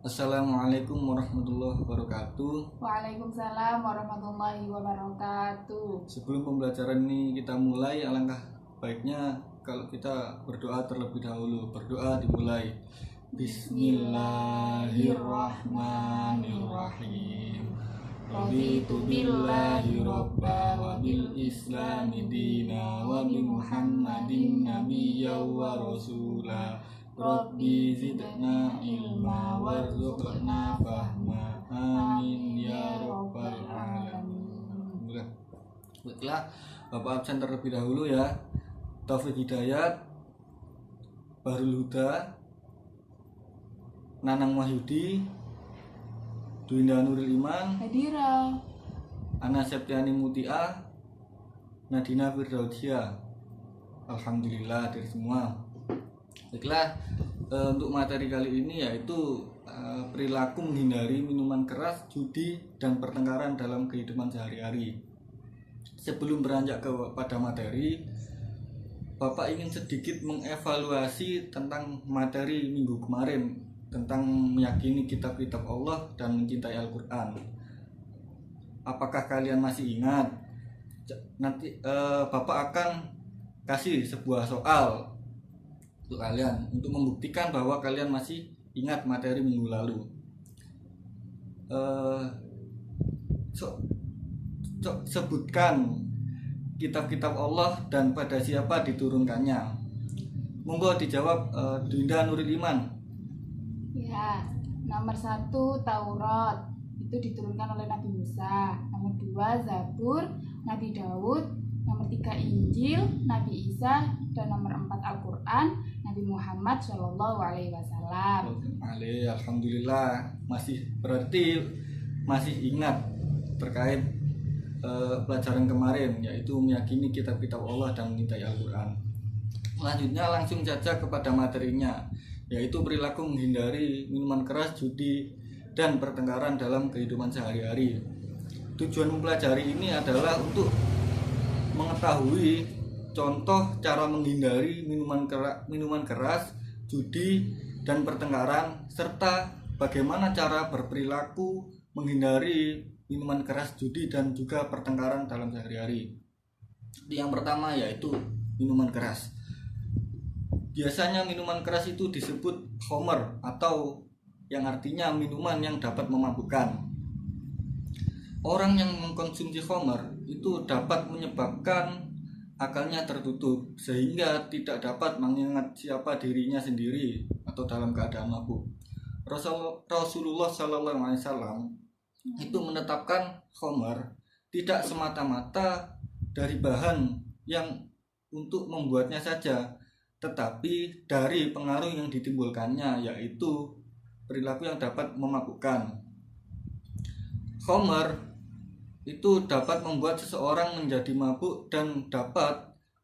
Assalamualaikum warahmatullahi wabarakatuh. Waalaikumsalam warahmatullahi wabarakatuh. Sebelum pembelajaran ini kita mulai, alangkah baiknya kalau kita berdoa terlebih dahulu. Berdoa dimulai. Bismillahirrahmanirrahim. Raditu billahi robba wa bil islami dina wa bi muhammadin nabiyya wa rasula. Rabbi zidna ilma warzuqna fahma. Amin ya rabbal alamin. Baiklah, Bapak absen terlebih dahulu ya. Taufik Hidayat, Bahrul Huda, Nanang Wahyudi, Dwinda Nuril Iman, Hadira, Ana Septiani Mutia, Nadina Firdausia. Alhamdulillah dari semua. Baiklah, untuk materi kali ini yaitu perilaku menghindari minuman keras, judi, dan pertengkaran dalam kehidupan sehari-hari. Sebelum beranjak kepada materi, Bapak ingin sedikit mengevaluasi tentang materi minggu kemarin tentang meyakini kitab-kitab Allah dan mencintai Al-Quran. Apakah kalian masih ingat? Nanti Bapak akan kasih sebuah soal untuk kalian untuk membuktikan bahwa kalian masih ingat materi minggu lalu. Sebutkan kitab-kitab Allah dan pada siapa diturunkannya. Monggo dijawab Dinda Nuril Iman. ya, nomor 1 Taurat, itu diturunkan oleh Nabi Musa. Nomor 2 Zabur, Nabi Daud. Nomor 3 Injil, Nabi Isa. Dan nomor 4 Al-Quran, Nabi Muhammad SAW. Alhamdulillah, berarti masih ingat terkait pelajaran kemarin, yaitu meyakini kitab-kitab Allah dan mencintai Al-Quran. Selanjutnya langsung saja kepada materinya, yaitu perilaku menghindari minuman keras, judi, dan pertengkaran dalam kehidupan sehari-hari. Tujuan mempelajari ini adalah untuk mengetahui contoh cara menghindari minuman keras, judi, dan pertengkaran, serta bagaimana cara berperilaku menghindari minuman keras, judi, dan juga pertengkaran dalam sehari-hari. Yang pertama yaitu minuman keras. Biasanya minuman keras itu disebut khamr atau yang artinya minuman yang dapat memabukkan. Orang yang mengkonsumsi khamr itu dapat menyebabkan akalnya tertutup sehingga tidak dapat mengingat siapa dirinya sendiri atau dalam keadaan mabuk. Rasulullah SAW itu menetapkan khamr tidak semata-mata dari bahan yang untuk membuatnya saja, tetapi dari pengaruh yang ditimbulkannya, yaitu perilaku yang dapat memabukkan. Khamr itu dapat membuat seseorang menjadi mabuk dan dapat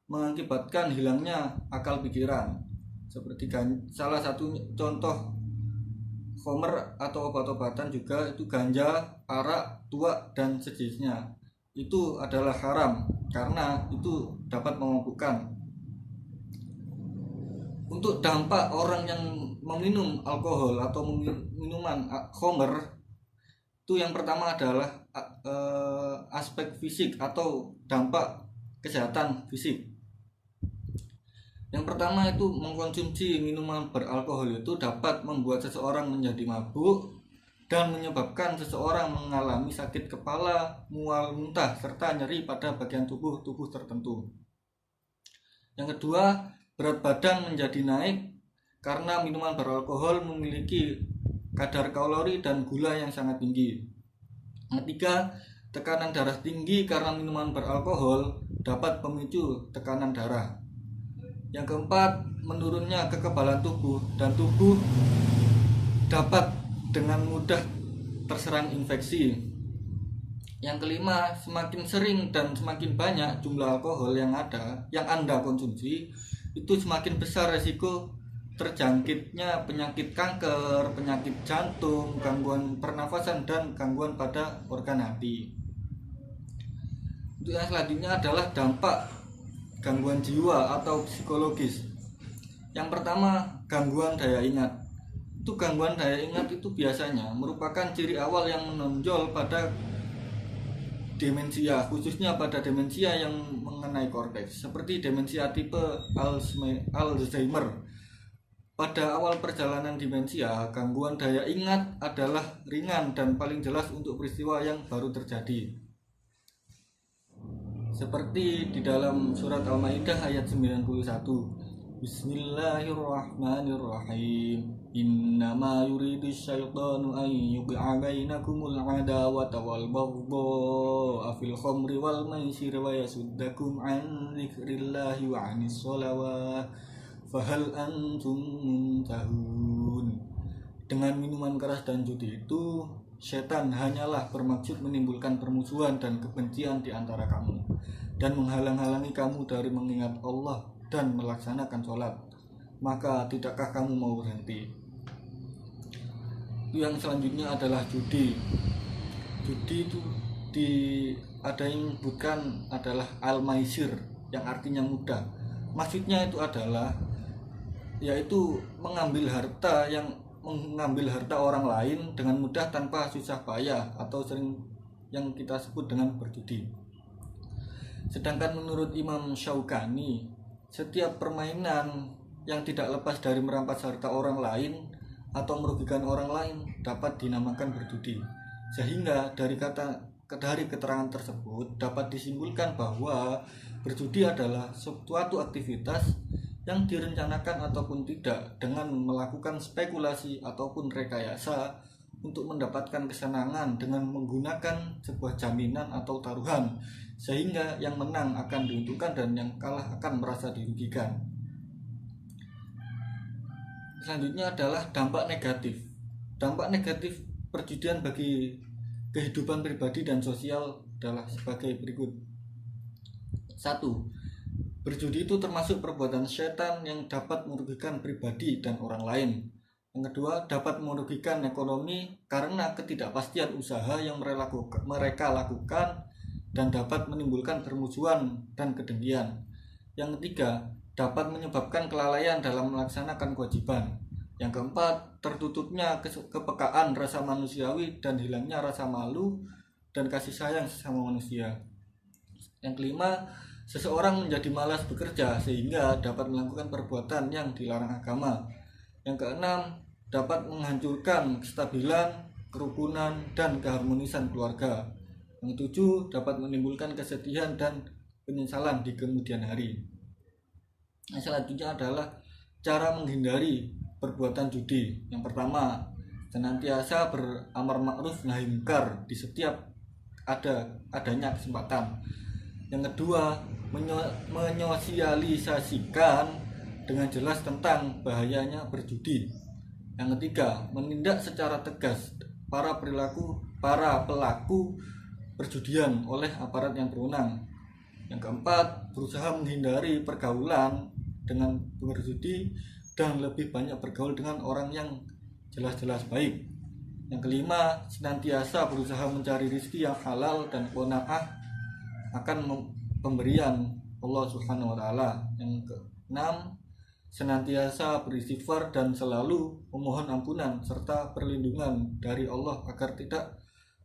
mengakibatkan hilangnya akal pikiran. Seperti salah satu contoh khamr atau obat-obatan juga itu ganja, arak, tuak, dan sejenisnya. Itu adalah haram karena itu dapat memabukkan. Untuk dampak orang yang meminum alkohol atau minuman khamr, itu yang pertama adalah aspek fisik atau dampak kesehatan fisik. Yang pertama itu mengkonsumsi minuman beralkohol itu dapat membuat seseorang menjadi mabuk dan menyebabkan seseorang mengalami sakit kepala, mual, muntah, serta nyeri pada bagian tubuh tertentu. Yang kedua, berat badan menjadi naik karena minuman beralkohol memiliki kadar kalori dan gula yang sangat tinggi. Yang ketiga, tekanan darah tinggi karena minuman beralkohol dapat memicu tekanan darah. Yang keempat, menurunnya kekebalan tubuh dan tubuh dapat dengan mudah terserang infeksi. Yang kelima, semakin sering dan semakin banyak jumlah alkohol yang Anda konsumsi, itu semakin besar resiko terjangkitnya penyakit kanker, penyakit jantung, gangguan pernafasan, dan gangguan pada organ hati. Untuk yang selanjutnya adalah dampak gangguan jiwa atau psikologis. Yang pertama, gangguan daya ingat. itu gangguan daya ingat itu biasanya merupakan ciri awal yang menonjol pada demensia, khususnya pada demensia yang mengenai korteks, seperti demensia tipe Alzheimer. Pada awal perjalanan demensia, gangguan daya ingat adalah ringan dan paling jelas untuk peristiwa yang baru terjadi. Seperti di dalam surat Al-Maidah ayat 91. Bismillahirrahmanirrahim. Innama yuridu syaitanu an yuqi'a bainakumul adawata wal baghdha'a fil khamri wal maisir wa yasuddakum an dzikrillahi wa 'anis shalawat fahal antum muntahun. Dengan minuman keras dan judi itu, setan hanyalah bermaksud menimbulkan permusuhan dan kebencian di antara kamu dan menghalang-halangi kamu dari mengingat Allah dan melaksanakan sholat. Maka tidakkah kamu mau berhenti? Yang selanjutnya adalah judi. Judi itu ada yang bukan adalah al-maisir, yang artinya mudah. Maksudnya itu adalah yaitu mengambil harta orang lain dengan mudah tanpa susah payah, atau sering yang kita sebut dengan berjudi. Sedangkan menurut Imam Syaukani, setiap permainan yang tidak lepas dari merampas harta orang lain atau merugikan orang lain dapat dinamakan berjudi. Sehingga dari keterangan tersebut dapat disimpulkan bahwa berjudi adalah suatu aktivitas yang direncanakan ataupun tidak dengan melakukan spekulasi ataupun rekayasa untuk mendapatkan kesenangan dengan menggunakan sebuah jaminan atau taruhan, sehingga yang menang akan diuntungkan dan yang kalah akan merasa dirugikan. Selanjutnya adalah dampak negatif. Dampak negatif perjudian bagi kehidupan pribadi dan sosial adalah sebagai berikut. 1. Berjudi itu termasuk perbuatan setan yang dapat merugikan pribadi dan orang lain. Yang kedua, dapat merugikan ekonomi karena ketidakpastian usaha yang mereka lakukan dan dapat menimbulkan permusuhan dan kedengkian. Yang ketiga, dapat menyebabkan kelalaian dalam melaksanakan kewajiban. Yang keempat, tertutupnya kepekaan rasa manusiawi dan hilangnya rasa malu dan kasih sayang sesama manusia. Yang kelima, seseorang menjadi malas bekerja sehingga dapat melakukan perbuatan yang dilarang agama. Yang keenam, dapat menghancurkan kestabilan, kerukunan, dan keharmonisan keluarga. Yang ketujuh, dapat menimbulkan kesedihan dan penyesalan di kemudian hari. Selanjutnya adalah cara menghindari perbuatan judi. Yang pertama, senantiasa beramar ma'ruf nahi munkar di setiap adanya kesempatan. Yang kedua, menyosialisasikan dengan jelas tentang bahayanya berjudi. Yang ketiga, menindak secara tegas para pelaku perjudian oleh aparat yang berwenang. Yang keempat, berusaha menghindari pergaulan dengan berjudi dan lebih banyak bergaul dengan orang yang jelas-jelas baik. Yang kelima, senantiasa berusaha mencari rezeki yang halal dan qanaah akan pemberian Allah Subhanahu wa taala. Yang keenam, senantiasa beristighfar dan selalu memohon ampunan serta perlindungan dari Allah agar tidak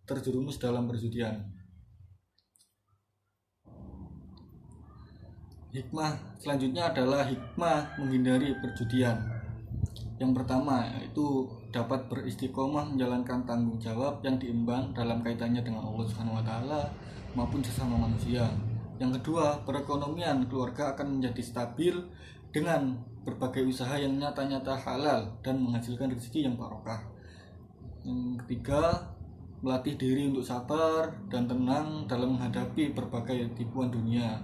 terjerumus dalam perjudian. Hikmah selanjutnya adalah hikmah menghindari perjudian. Yang pertama yaitu dapat beristiqomah menjalankan tanggung jawab yang diemban dalam kaitannya dengan Allah Subhanahu wa taala maupun sesama manusia. Yang kedua, perekonomian keluarga akan menjadi stabil dengan berbagai usaha yang nyata-nyata halal dan menghasilkan rezeki yang barokah. Yang ketiga, melatih diri untuk sabar dan tenang dalam menghadapi berbagai tipuan dunia.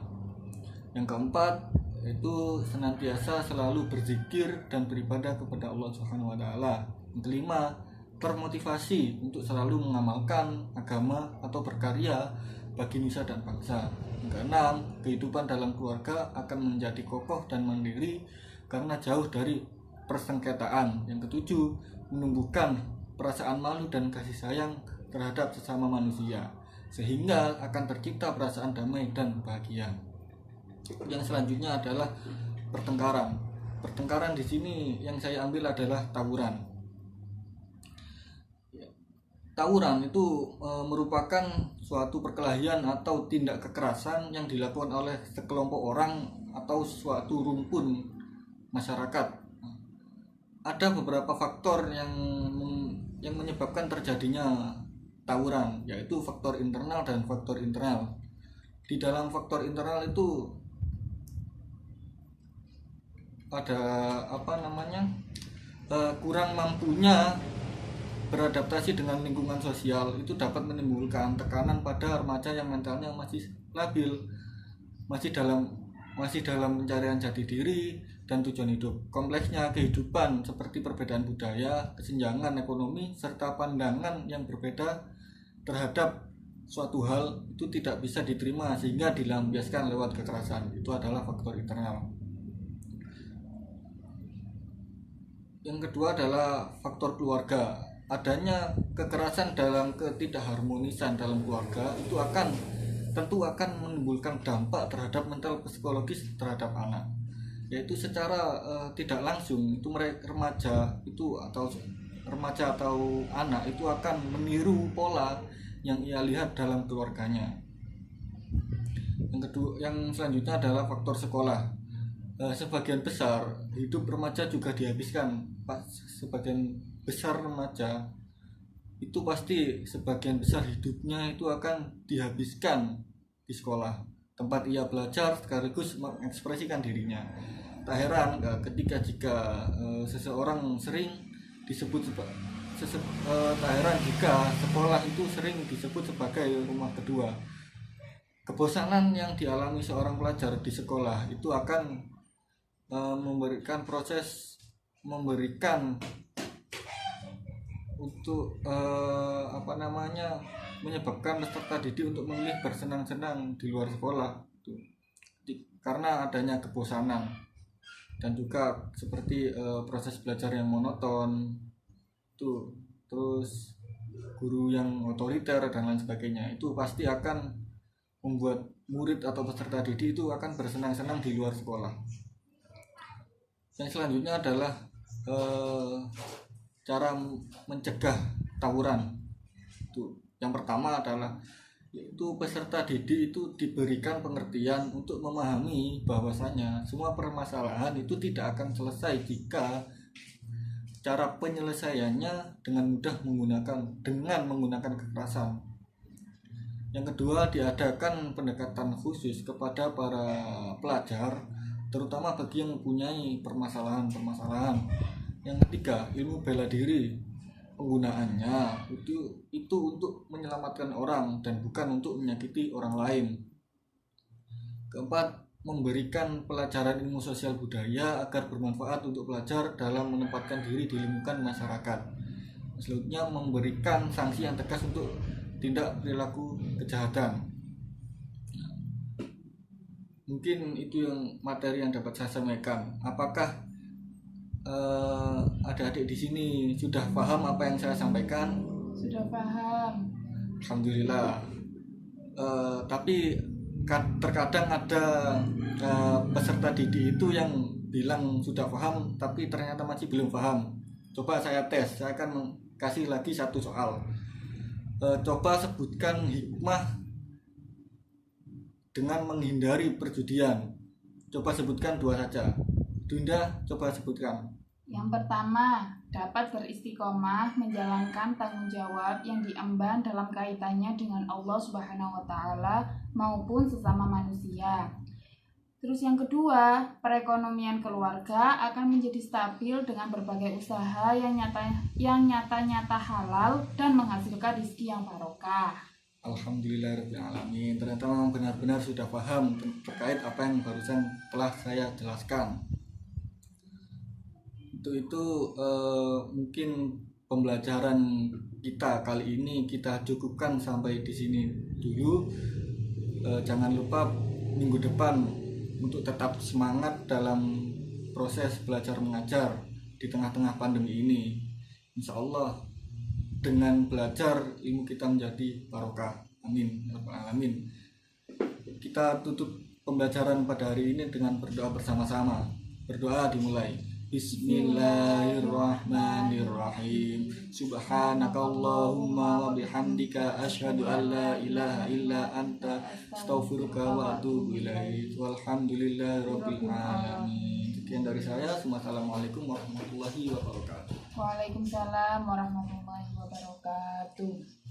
Yang keempat, yaitu senantiasa selalu berzikir dan beribadah kepada Allah Subhanahu wa taala. Yang kelima, termotivasi untuk selalu mengamalkan agama atau berkarya bagi nusa dan bangsa. Yang keenam, kehidupan dalam keluarga akan menjadi kokoh dan mandiri karena jauh dari persengketaan. Yang ketujuh, menumbuhkan perasaan malu dan kasih sayang terhadap sesama manusia sehingga akan tercipta perasaan damai dan bahagia. Yang selanjutnya adalah pertengkaran. Pertengkaran di sini yang saya ambil adalah tawuran. tawuran itu merupakan suatu perkelahian atau tindak kekerasan yang dilakukan oleh sekelompok orang atau suatu rumpun masyarakat. Ada beberapa faktor yang menyebabkan terjadinya tawuran, yaitu faktor internal dan faktor internal. Di dalam faktor internal itu ada kurang mampunya beradaptasi dengan lingkungan sosial, itu dapat menimbulkan tekanan pada remaja yang mentalnya masih labil, masih dalam pencarian jati diri dan tujuan hidup. Kompleksnya kehidupan seperti perbedaan budaya, kesenjangan ekonomi, serta pandangan yang berbeda terhadap suatu hal itu tidak bisa diterima sehingga dilampiaskan lewat kekerasan. Itu adalah faktor internal. Yang kedua adalah faktor keluarga. Adanya kekerasan dalam ketidakharmonisan dalam keluarga itu tentu akan menimbulkan dampak terhadap mental psikologis terhadap anak, yaitu secara tidak langsung itu remaja atau anak itu akan meniru pola yang ia lihat dalam keluarganya. Yang selanjutnya adalah faktor sekolah. Sebagian besar hidup remaja juga dihabiskan. Sebagian besar remaja itu pasti sebagian besar hidupnya itu akan dihabiskan di sekolah, tempat ia belajar sekaligus mengekspresikan dirinya. Tak heran jika seseorang sering disebut tak heran jika sekolah itu sering disebut sebagai rumah kedua. Kebosanan yang dialami seorang pelajar di sekolah itu akan menyebabkan peserta didik untuk memilih bersenang-senang di luar sekolah karena adanya kebosanan, dan juga seperti proses belajar yang monoton terus guru yang otoriter dan lain sebagainya. Itu pasti akan membuat murid atau peserta didik itu akan bersenang-senang di luar sekolah. Yang selanjutnya adalah cara mencegah tawuran. Yang pertama adalah yaitu peserta didik itu diberikan pengertian untuk memahami bahwasanya semua permasalahan itu tidak akan selesai jika cara penyelesaiannya dengan mudah menggunakan kekerasan. Yang kedua, diadakan pendekatan khusus kepada para pelajar, terutama bagi yang mempunyai permasalahan. Yang ketiga, ilmu bela diri. Penggunaannya itu untuk menyelamatkan orang dan bukan untuk menyakiti orang lain. Keempat, memberikan pelajaran ilmu sosial budaya agar bermanfaat untuk pelajar dalam menempatkan diri di lingkungan masyarakat. Selanjutnya, memberikan sanksi yang tegas untuk tindak perilaku kejahatan. Mungkin itu yang materi yang dapat saya sampaikan. Apakah adik-adik di sini sudah paham apa yang saya sampaikan? Sudah paham. Alhamdulillah. Tapi terkadang ada peserta didik itu yang bilang sudah paham tapi ternyata masih belum paham. Coba saya tes, saya akan kasih lagi satu soal. Coba sebutkan hikmah dengan menghindari perjudian. Coba sebutkan 2 saja. Dinda, coba sebutkan. Yang pertama, dapat beristiqomah menjalankan tanggung jawab yang diemban dalam kaitannya dengan Allah Subhanahu wa taala maupun sesama manusia. Terus yang kedua, perekonomian keluarga akan menjadi stabil dengan berbagai usaha yang nyata-nyata halal dan menghasilkan rezeki yang barokah. Alhamdulillahirrahmanirrahim. Ternyata memang benar-benar sudah paham terkait apa yang barusan telah saya jelaskan. Itu mungkin pembelajaran kita kali ini kita cukupkan sampai di sini dulu. Jangan lupa minggu depan untuk tetap semangat dalam proses belajar mengajar di tengah-tengah pandemi ini. Insya Allah dengan belajar ilmu kita menjadi barokah. Amin. Amin. Kita tutup pembelajaran pada hari ini dengan berdoa bersama-sama. Berdoa dimulai. Bismillahirrahmanirrahim. Subhanakallahumma wa bihamdika asyhadu an la ilaha illa anta astaghfiruka wa atubu ilaik. Walhamdulillahirabbil alamin. Sekian dari saya. Wassalamualaikum warahmatullahi wabarakatuh. Waalaikumsalam warahmatullahi wabarakatuh.